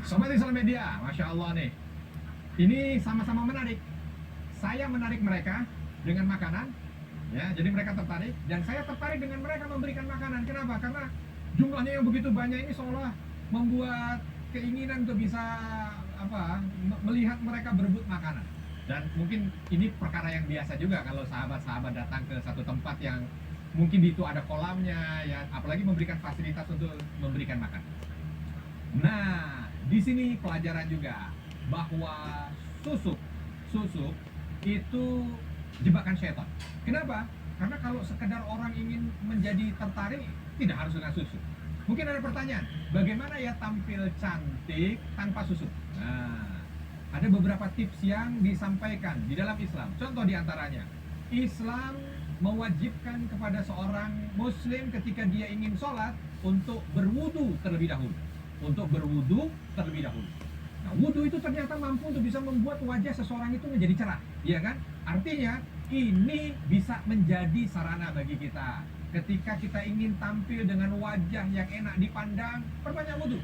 Sobat Islam Media, Masya Allah nih. Ini sama-sama menarik. Saya menarik mereka dengan makanan, ya. Jadi mereka tertarik, dan saya tertarik dengan mereka memberikan makanan. Kenapa? Karena jumlahnya yang begitu banyak ini seolah membuat keinginan untuk bisa melihat mereka berebut makanan. Dan mungkin ini perkara yang biasa juga kalau sahabat-sahabat datang ke satu tempat yang mungkin itu ada kolamnya, ya, apalagi memberikan fasilitas untuk memberikan makan. Nah, di sini pelajaran juga bahwa susuk itu jebakan syaitan. Kenapa? Karena kalau sekedar orang ingin menjadi tertarik, tidak harus dengan susuk. Mungkin ada pertanyaan, bagaimana ya tampil cantik tanpa susuk? Nah, ada beberapa tips yang disampaikan di dalam Islam. Contoh diantaranya, Islam mewajibkan kepada seorang muslim ketika dia ingin sholat untuk berwudu terlebih dahulu. Nah, wudu itu ternyata mampu untuk bisa membuat wajah seseorang itu menjadi cerah, ya kan? Artinya ini bisa menjadi sarana bagi kita. Ketika kita ingin tampil dengan wajah yang enak dipandang, perbanyak wudu.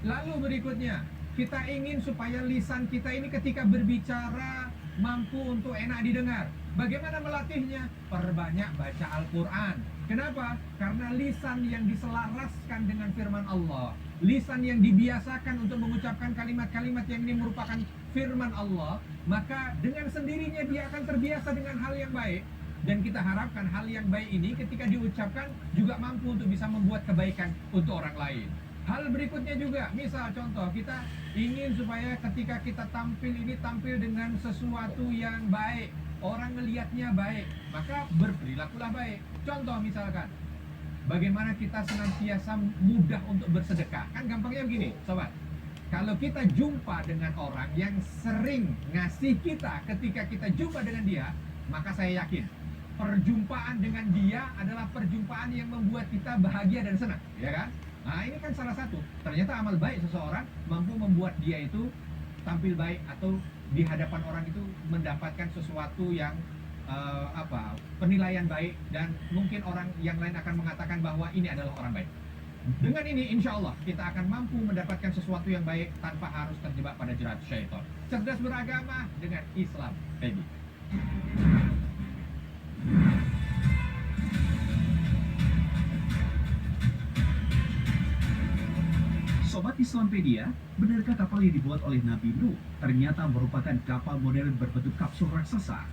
Lalu berikutnya, kita ingin supaya lisan kita ini ketika berbicara mampu untuk enak didengar. Bagaimana melatihnya? Perbanyak baca Al-Quran. Kenapa? Karena lisan yang diselaraskan dengan firman Allah, lisan yang dibiasakan untuk mengucapkan kalimat-kalimat yang ini merupakan firman Allah, maka dengan sendirinya dia akan terbiasa dengan hal yang baik. Dan kita harapkan hal yang baik ini ketika diucapkan juga mampu untuk bisa membuat kebaikan untuk orang lain. Hal berikutnya juga, misal contoh, kita ingin supaya ketika kita tampil ini tampil dengan sesuatu yang baik, orang ngelihatnya baik, maka berperilakulah baik. Contoh misalkan, bagaimana kita senantiasa mudah untuk bersedekah. Kan gampangnya begini, sobat. Kalau kita jumpa dengan orang yang sering ngasih kita ketika kita jumpa dengan dia, maka saya yakin perjumpaan dengan dia adalah perjumpaan yang membuat kita bahagia dan senang, ya kan? Nah, ini kan salah satu. Ternyata amal baik seseorang mampu membuat dia itu tampil baik atau di hadapan orang itu mendapatkan sesuatu yang penilaian baik, dan mungkin orang yang lain akan mengatakan bahwa ini adalah orang baik. Dengan ini insya Allah kita akan mampu mendapatkan sesuatu yang baik tanpa harus terjebak pada jerat syaitan. Cerdas beragama dengan Islam. Baby. Sobat Islampedia, benarkah kapal yang dibuat oleh Nabi Nuh ternyata merupakan kapal modern berbentuk kapsul raksasa?